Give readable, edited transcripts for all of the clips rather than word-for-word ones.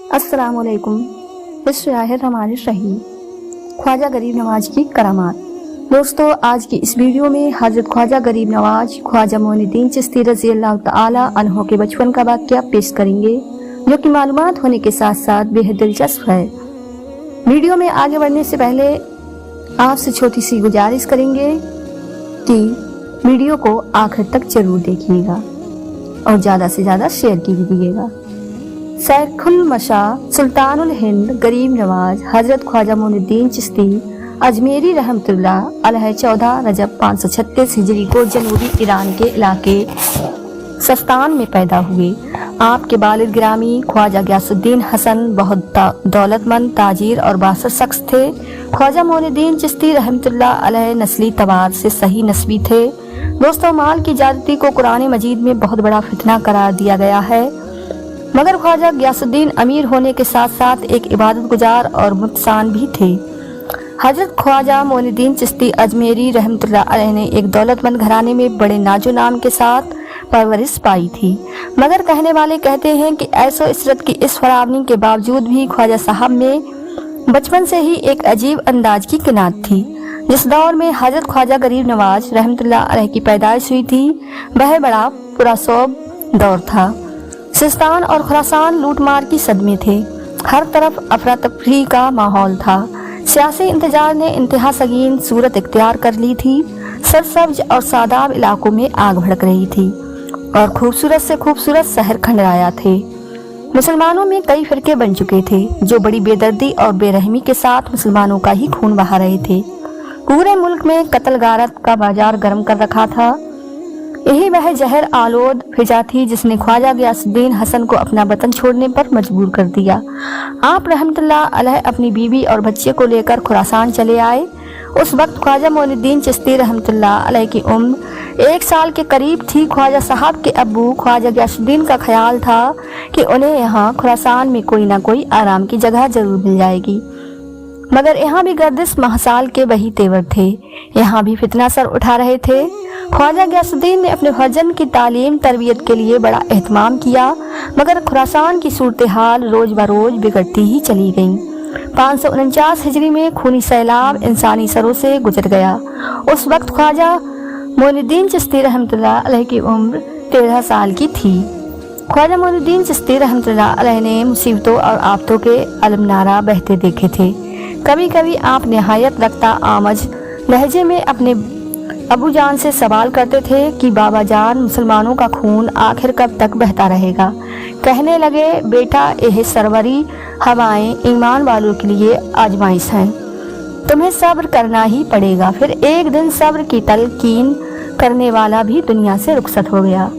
अस्सलाम वालेकुम। बिस्मिल्लाहिर्रहमानिर्रहीम। ख्वाजा गरीब नवाज की करामात। दोस्तों, आज की इस वीडियो में हजरत ख्वाजा गरीब नवाज ख्वाजा मोइनुद्दीन चिश्ती रज़ी अल्लाह तआला अन्हो के बचपन का वाक़या पेश करेंगे, जो कि मालूमात होने के साथ साथ बेहद दिलचस्प है। वीडियो में आगे बढ़ने से पहले आपसे छोटी सी गुजारिश करेंगे कि वीडियो को आखिर तक जरूर देखिएगा और ज़्यादा से ज़्यादा शेयर कीजिएगा। सैखुल मशा सुल्तानुल हिंद गरीब नवाज हजरत ख्वाजा मोइनुद्दीन चिश्ती अजमेरी रहमतुल्लाह अलैह 14 रजब 536 हिजरी को जनूबी ईरान के इलाके सस्तान में पैदा हुए। आपके वालिद गिरामी ख्वाजा गयासुद्दीन हसन बहुत दौलतमंद ताजिर और बासर शख्स थे। ख्वाजा मोइनुद्दीन चिश्ती रहमतुल्लाह अलैह नस्ली तवार से सही नस्बी थे। दोस्तों, माल की ज्यादती को कुरान मजीद में बहुत बड़ा फितना करार दिया गया है, मगर ख्वाजा गयासुद्दीन अमीर होने के साथ साथ एक इबादत गुजार और मुतसान भी थे। हजरत ख्वाजा मोइनुद्दीन चिश्ती अजमेरी रहमतुल्लाह अलैह ने एक दौलतमंद घराने में बड़े नाजो नाम के साथ परवरिश पाई थी, मगर कहने वाले कहते हैं कि ऐसो इशरत की इस फरावनी के बावजूद भी ख्वाजा साहब में बचपन से ही एक अजीब अंदाज की किनात थी। जिस दौर में हजरत ख्वाजा गरीब नवाज रहमतुल्लाह अलैह की पैदाइश हुई थी, वह बड़ा पुरसोब दौर था। सिस्तान और खुरासान लूटमार की सदमे थे। हर तरफ अफरा तफरी का माहौल था। सियासी इंतजार ने इंतहा सगीन सूरत इख्तियार कर ली थी। सरसब्ज और सादाब इलाकों में आग भड़क रही थी और खूबसूरत से खूबसूरत शहर खंडराया थे। मुसलमानों में कई फिरके बन चुके थे, जो बड़ी बेदर्दी और बेरहमी के साथ मुसलमानों का ही खून बहा रहे थे। पूरे मुल्क में कत्ल गारत का बाजार गर्म कर रखा था। यही वह जहर आलोद फिजा थी जिसने ख्वाजा गयासुद्दीन हसन को अपना वतन छोड़ने पर मजबूर कर दिया। आप रहमतुल्लाह अलैह अपनी बीवी और बच्चे को लेकर खुरासान चले आए। उस वक्त ख्वाजा मोइनुद्दीन चिश्ती रहमतुल्लाह अलैह की उम्र 1 साल के करीब थी। ख्वाजा साहब के अब्बू ख्वाजा गयासुद्दीन का ख्याल था कि उन्हें यहाँ खुरासान में कोई ना कोई आराम की जगह जरूर मिल जाएगी, मगर यहाँ भी गर्दिश महसाल के वही तेवर थे। यहाँ भी फितना सर उठा रहे थे। ख्वाजा गयासुद्दीन ने अपने फर्जन की तालीम तरबियत के लिए बड़ा एहतमाम किया, मगर खुरासान की सूरत हाल रोज बरोज बिगड़ती ही चली गई। 549 हिजरी में खूनी सैलाब इंसानी सरों से गुजर गया। उस वक्त ख्वाजा मोइनुद्दीन चिश्ती रहमतुल्लाह अलैह की उम्र 13 साल की थी। ख्वाजा मोइनुद्दीन चिश्ती रहमतुल्लाह अलैह ने मुसीबतों और आफतों के अलमनारा बहते देखे थे। कभी कभी आप निहायत रक्ता आमज लहजे में अपने अबू जान से सवाल करते थे कि बाबा जान, मुसलमानों का खून आखिर कब तक बहता रहेगा? कहने लगे, बेटा, यह सरवरी हवाएं ईमान वालों के लिए आजमाइश हैं। तुम्हें सब्र करना ही पड़ेगा। फिर एक दिन सब्र की तलकीन करने वाला भी दुनिया से रुखसत हो गया।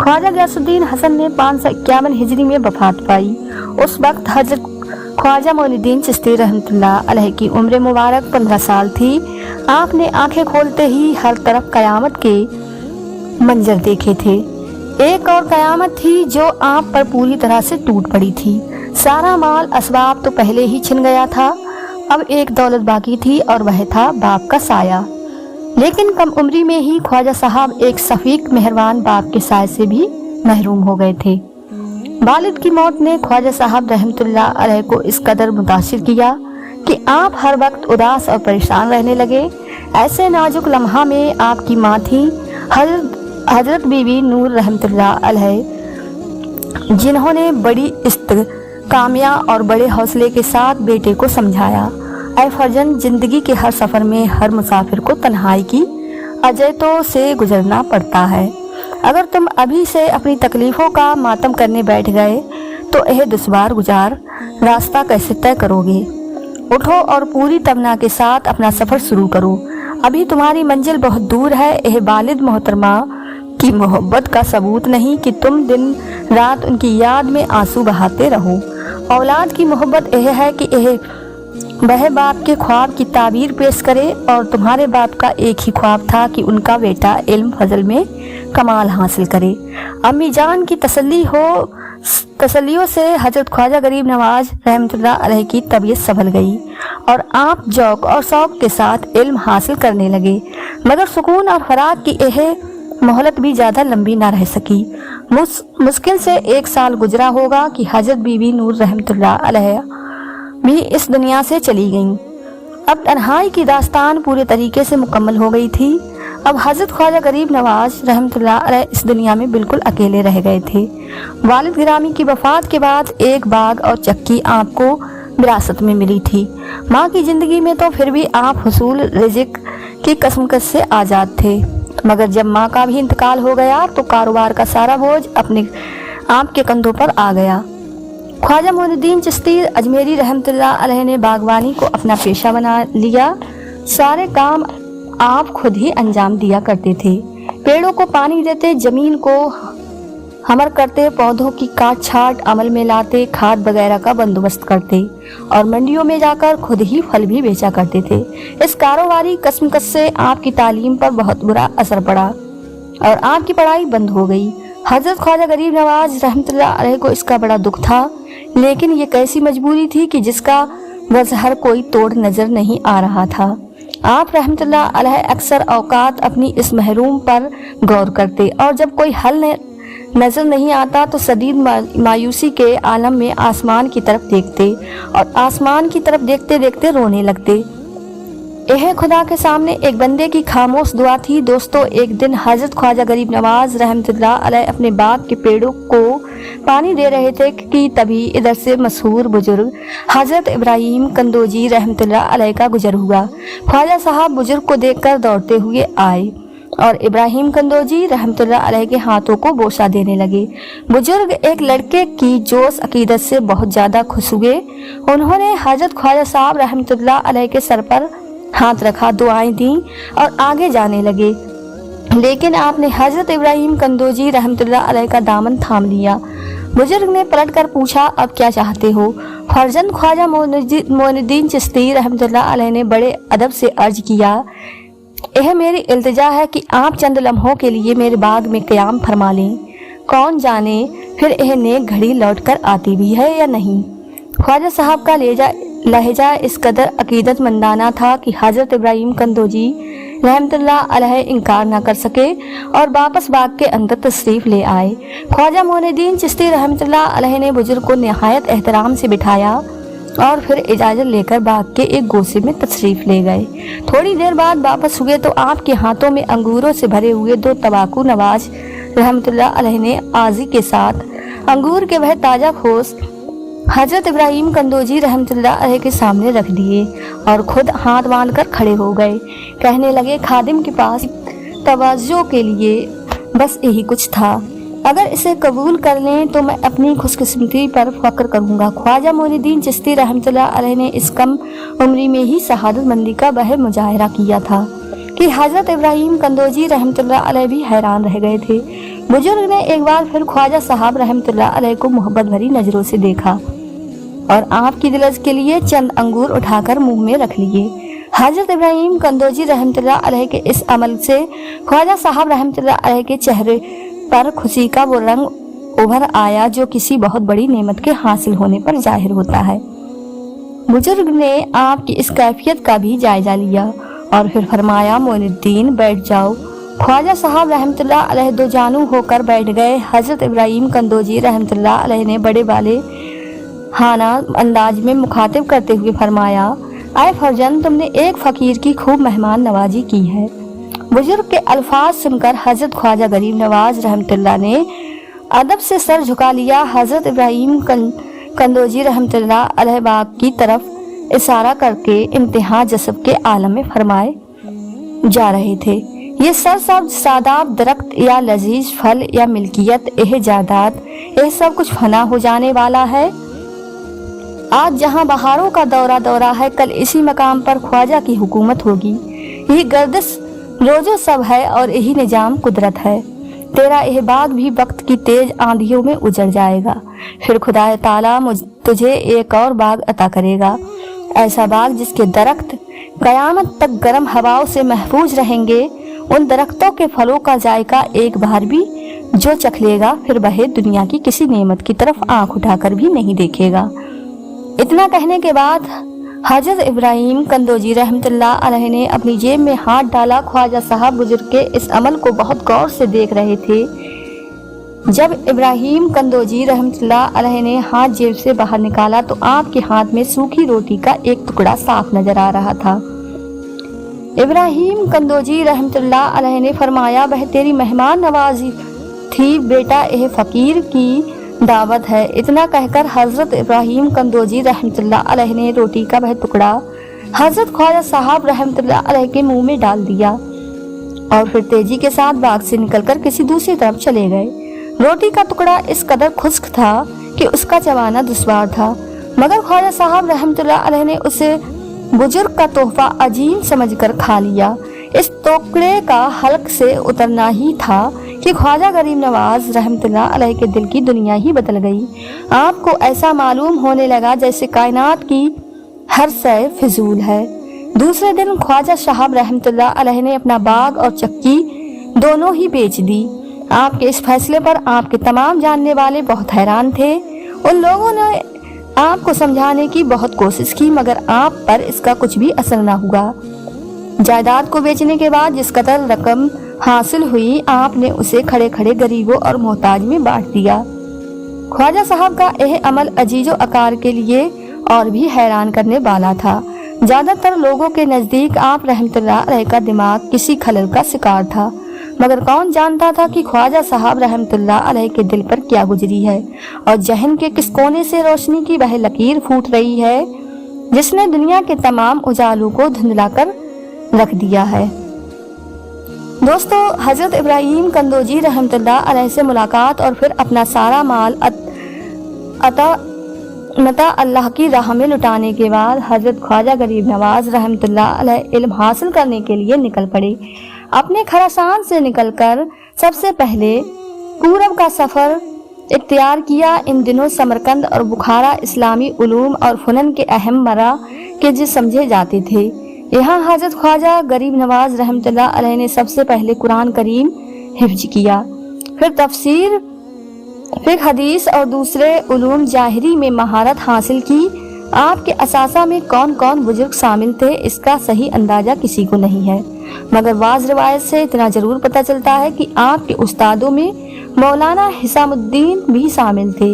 ख्वाजा गयासुद्दीन हसन ने 551 हिजरी में वफात पाई। उस वक्त हजरत ख्वाजा मोइनुद्दीन चिश्ती रहमतुल्लाह अलैह की उम्र मुबारक 15 साल थी। आपने आंखें खोलते ही हर तरफ कयामत के मंजर देखे थे। एक और कयामत थी जो आप पर पूरी तरह से टूट पड़ी थी। सारा माल असबाब तो पहले ही छिन गया था, अब एक दौलत बाकी थी और वह था बाप का साया। लेकिन कम उम्री में ही ख्वाजा साहब एक सफीक मेहरबान बाप के साय से भी महरूम हो गए थे। वालिद की मौत ने ख्वाजा साहब रहमतुल्लाह अलैह को इस कदर मुतासिर किया कि आप हर वक्त उदास और परेशान रहने लगे। ऐसे नाजुक लम्हा में आपकी माँ थी हजरत बीबी नूर रहमतुल्लाह अलैह, जिन्होंने बड़ी इस्तेकामिया और बड़े हौसले के साथ बेटे को समझाया, ऐ फर्जन, जिंदगी के हर सफर में हर मुसाफिर को तन्हाई की अजयतों से गुजरना पड़ता है। अगर तुम अभी से अपनी तकलीफों का मातम करने बैठ गए तो यह दुश्वार गुजार रास्ता कैसे तय करोगे? उठो और पूरी तमन्ना के साथ अपना सफर शुरू करो। अभी तुम्हारी मंजिल बहुत दूर है। यह वालिद मोहतरमा की मोहब्बत का सबूत नहीं कि तुम दिन रात उनकी याद में आंसू बहाते रहो। औलाद की मोहब्बत यह है कि यह वह बाप के ख्वाब की ताबीर पेश करे, और तुम्हारे बाप का एक ही ख्वाब था कि उनका बेटा इल्म फजल में कमाल हासिल करे। अम्मी जान की तसल्लियों से हजरत ख्वाजा गरीब नवाज रहमतुल्लाह अलैह की तबीयत संभल गई और आप जौक और शौक के साथ इल्म हासिल करने लगे। मगर सुकून और फराग की यह मोहलत भी ज्यादा लंबी ना रह सकी। मुश्किल से 1 साल गुजरा होगा कि हजरत बीबी नूर रहमतुल्लाह अलैहा भी इस दुनिया से चली गईं। अब तन्हाई की दास्तान पूरे तरीके से मुकम्मल हो गई थी। अब हजरत ख्वाजा गरीब नवाज रहमतुल्लाह अलैह इस दुनिया में बिल्कुल अकेले रह गए थे। वालिद गिरामी की वफात के बाद एक बाग और चक्की आपको विरासत में मिली थी। माँ की जिंदगी में तो फिर भी आप हुसूल रिज़्क की कसमकस से आज़ाद थे, मगर जब माँ का भी इंतकाल हो गया तो कारोबार का सारा बोझ अपने आपके कंधों पर आ गया। ख्वाजा मोइनुद्दीन चिश्ती अजमेरी रहमतुल्लाह अलैह ने बागवानी को अपना पेशा बना लिया। सारे काम आप खुद ही अंजाम दिया करते थे। पेड़ों को पानी देते, जमीन को हमर करते, पौधों की काट छाट अमल में लाते, खाद वगैरह का बंदोबस्त करते और मंडियों में जाकर खुद ही फल भी बेचा करते थे। इस कारोबारी कसमकस से आपकी तालीम पर बहुत बुरा असर पड़ा और आपकी पढ़ाई बंद हो गई। हजरत ख्वाजा गरीब नवाज रहमतुल्लाह अलैह को इसका बड़ा दुख था, लेकिन ये कैसी मजबूरी थी कि जिसका वजहर कोई तोड़ नजर नहीं आ रहा था। आप रहमतुल्लाह अलैह अक्सर औकात अपनी इस महरूम पर गौर करते और जब कोई हल नजर नहीं आता तो शदीद मायूसी के आलम में आसमान की तरफ देखते और आसमान की तरफ देखते देखते रोने लगते। यह खुदा के सामने एक बंदे की खामोश दुआ थी। दोस्तों, एक दिन हजरत ख्वाजा गरीब नवाज रहमतुल्लाह अलैह अपने बाग के पेड़ों को पानी दे रहे थे कि तभी इधर से मशहूर बुजुर्ग हजरत इब्राहिम कंदोजी रहमतुल्लाह अलैह का गुजर हुआ। ख्वाजा साहब बुजुर्ग को देखकर दौड़ते हुए आए और इब्राहिम कंदोजी रहमतुल्लाह अलैह के हाथों को बोसा देने लगे। बुजुर्ग एक लड़के की जोश अकीदत से बहुत ज्यादा खुश हुए। उन्होंने हजरत ख्वाजा साहब रहमतुल्लाह अलैह के सर पर हाथ रखा, दुआएं दी और आगे जाने लगे, लेकिन आपने हजरत इब्राहिम कंदोजी रहमतुल्लाह अलैह का दामन थाम लिया। बुजुर्ग ने पलट कर पूछा, अब क्या चाहते हो? फर्जंद ख्वाजा मोइनुद्दीन चिश्ती रहमतुल्लाह अलैह ने बड़े अदब से अर्ज किया, यह मेरी इल्तिजा है कि आप चंद लम्हों के लिए मेरे बाग में क़याम फरमा लें। कौन जाने फिर यह नेक घड़ी लौट कर आती भी है या नहीं। ख्वाजा साहब का लहजा इस कदर अकीदतमंदाना था कि हजरत इब्राहिम कंदोजी रहमतुल्लाह अलैह इनकार न कर सके और वापस बाग के अंदर तशरीफ ले आए। ख्वाजा मोइनुद्दीन चिश्ती रहमतुल्लाह अलैह ने बुजुर्ग को निहायत एहतराम से बिठाया और फिर इजाज़त लेकर बाग के एक गोसे में तशरीफ ले गए। थोड़ी देर बाद वापस हुए तो आपके हाथों में अंगूरों से भरे हुए 2 तबाकू नवाज रहमतुल्लाह अलैह ने आजी के साथ अंगूर के वह ताज़ा खोस हजरत इब्राहिम कंदोजी रहमतुल्लाह अलैह के सामने रख दिए और खुद हाथ बांध कर खड़े हो गए। कहने लगे, खादिम के पास तवज्जो के लिए बस यही कुछ था, अगर इसे कबूल कर लें तो मैं अपनी खुशकिस्मती पर फख्र करूंगा। ख्वाजा मोइनुद्दीन चिश्ती रहमतुल्लाह अलैह ने इस कम उम्री में ही शहादत मंदी का वह मुजाहरा किया था कि हजरत इब्राहिम कंदोजी रहमतुल्लाह अलैह भी हैरान रह गए थे। बुजुर्ग ने एक बार फिर ख्वाजा साहब रहमतुल्लाह अलैह को मोहब्बत भरी नजरों से देखा और आपकी दिलज के लिए चंद अंगूर उठाकर मुंह में रख लिए। हजरत इब्राहिम कंदोजी रहमतुल्लाह अलैह के इस अमल से ख्वाजा साहब रहमतुल्लाह अलैह के चेहरे पर खुशी का वो रंग उभर आया जो किसी बहुत बड़ी नेमत के हासिल होने पर जाहिर होता है। बुजुर्ग ने आपकी इस कैफियत का भी जायजा लिया और फिर फरमाया, मोइनुद्दीन बैठ जाओ। ख्वाजा साहब रहमतुल्लाह अलैह दो जानू होकर बैठ गए। हजरत इब्राहिम कंदोजी रहमतुल्लाह अलैह ने बड़े वाले हाना अंदाज में मुखातिब करते हुए फरमाया, आए फरजंद, तुमने एक फकीर की खूब मेहमान नवाजी की है। बुजुर्ग के अल्फाज सुनकर हजरत ख्वाजा गरीब नवाज रहमतुल्लाह ने अदब से सर झुका लिया। हजरत इब्राहिम कंदोजी रहमतुल्लाह अलैह बाग की तरफ इशारा करके इंतहा जसब के आलम में फरमाए जा रहे थे। ये सरसब्ज सादाब दरख्त या लजीज फल या मिल्कियत, यह जायदाद, यह सब कुछ फना हो जाने वाला है। आज जहाँ बहारों का दौरा है, कल इसी मकाम पर ख्वाजा की हुकूमत होगी। यही गर्दिश रोजो सब है और यही निजाम कुदरत है। तेरा यह बाग भी वक्त की तेज आंधियों में उजड़ जाएगा, फिर खुदा ताला तुझे एक और बाग अता करेगा, ऐसा बाग जिसके दरख्त कयामत तक गर्म हवाओं से महफूज रहेंगे। उन दरख्तों के फलों का जायका एक बार भी जो चख लेगा फिर वह दुनिया की किसी नेमत की तरफ आंख उठाकर भी नहीं देखेगा। इतना कहने के बाद حضرت ابراہیم کندوجی رحمۃ اللہ علیہ نے اپنی جیب میں ہاتھ ڈالا۔ خواجہ صاحب بزرگ کے اس عمل کو بہت غور سے دیکھ رہے تھے۔ جب ابراہیم کندوجی رحمۃ اللہ علیہ نے ہاتھ جیب سے باہر نکالا تو آپ کے ہاتھ میں سوکھی روٹی کا ایک ٹکڑا صاف نظر آ رہا تھا۔ ابراہیم کندوجی رحمۃ اللہ علیہ نے فرمایا، وہ تیری مہمان نوازی تھی بیٹا، یہ فقیر کی دعوت ہے۔ اتنا کہہ کر حضرت ابراہیم کندوجی رحمۃ اللہ علیہ نے روٹی کا وہ ٹکڑا حضرت خواجہ صاحب رحمۃ اللہ علیہ کے منہ میں ڈال دیا اور پھر تیزی کے ساتھ باغ سے نکل کر کسی دوسری طرف چلے گئے۔ روٹی کا ٹکڑا اس قدر خشک تھا کہ اس کا چبانا دشوار تھا، مگر خواجہ صاحب رحمۃ اللہ علیہ نے اسے بزرگ کا تحفہ عظیم سمجھ کر کھا لیا۔ اس ٹکڑے کا حلق سے اترنا ہی تھا کہ خواجہ غریب نواز رحمۃ اللہ علیہ کے دل کی دنیا ہی بدل گئی۔ آپ کو ایسا معلوم ہونے لگا جیسے کائنات کی ہر شے فضول ہے۔ دوسرے دن خواجہ صاحب رحمۃ اللہ علیہ نے اپنا باغ اور چکی دونوں ہی بیچ دی۔ آپ کے اس فیصلے پر آپ کے تمام جاننے والے بہت حیران تھے۔ ان لوگوں نے آپ کو سمجھانے کی بہت کوشش کی، مگر آپ پر اس کا کچھ بھی اثر نہ ہوا۔ جائیداد کو بیچنے کے بعد جس قدر رقم حاصل ہوئی، آپ نے اسے کھڑے کھڑے غریبوں اور محتاج میں بانٹ دیا۔ خواجہ صاحب کا یہ عمل عزیز و اقار کے لیے اور بھی حیران کرنے والا تھا۔ زیادہ تر لوگوں کے نزدیک آپ رحمۃ اللہ علیہ کا دماغ کسی خلل کا شکار تھا، مگر کون جانتا تھا کہ خواجہ صاحب رحمۃ اللہ علیہ کے دل پر کیا گزری ہے اور ذہن کے کس کونے سے روشنی کی وہ لکیر پھوٹ رہی ہے جس نے دنیا کے تمام اجالوں کو دھندلا کر رکھ دیا ہے۔ دوستو، حضرت ابراہیم کندوجی رحمۃ اللہ علیہ سے ملاقات اور پھر اپنا سارا مال عطا اللہ کی راہ میں لٹانے کے بعد حضرت خواجہ غریب نواز رحمۃ اللہ علیہ علم حاصل کرنے کے لیے نکل پڑے۔ اپنے خراسان سے نکل کر سب سے پہلے پورب کا سفر اختیار کیا۔ ان دنوں سمرقند اور بخارا اسلامی علوم اور فنون کے اہم مراکز سمجھے جاتے تھے۔ یہاں حضرت خواجہ غریب نواز رحمۃ اللہ علیہ نے سب سے پہلے قرآن کریم حفظ کیا، پھر تفسیر، فقہ حدیث اور دوسرے علوم ظاہری میں مہارت حاصل کی۔ آپ کے اساتذہ میں کون کون بزرگ شامل تھے اس کا صحیح اندازہ کسی کو نہیں ہے، مگر بعض روایت سے اتنا ضرور پتہ چلتا ہے کہ آپ کے استادوں میں مولانا حسام الدین بھی شامل تھے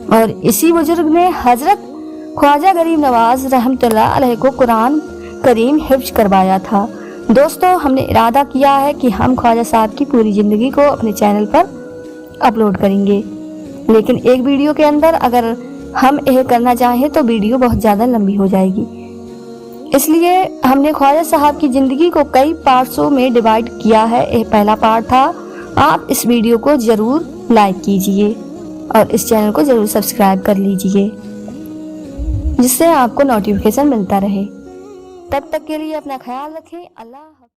اور اسی بزرگ نے حضرت خواجہ غریب نواز رحمۃ اللہ علیہ کو قرآن کریم حفظ کروایا تھا۔ دوستو، ہم نے ارادہ کیا ہے کہ ہم خواجہ صاحب کی پوری زندگی کو اپنے چینل پر اپلوڈ کریں گے، لیکن ایک ویڈیو کے اندر اگر ہم یہ کرنا چاہیں تو ویڈیو بہت زیادہ لمبی ہو جائے گی، اس لیے ہم نے خواجہ صاحب کی زندگی کو کئی پارٹسوں میں ڈیوائیڈ کیا ہے۔ یہ پہلا پارٹ تھا۔ آپ اس ویڈیو کو ضرور لائک کیجئے اور اس چینل کو ضرور سبسکرائب کر لیجئے جس سے آپ کو نوٹیفیکیشن ملتا رہے۔ تب تک کے لیے اپنا خیال رکھیں۔ اللہ حافظ۔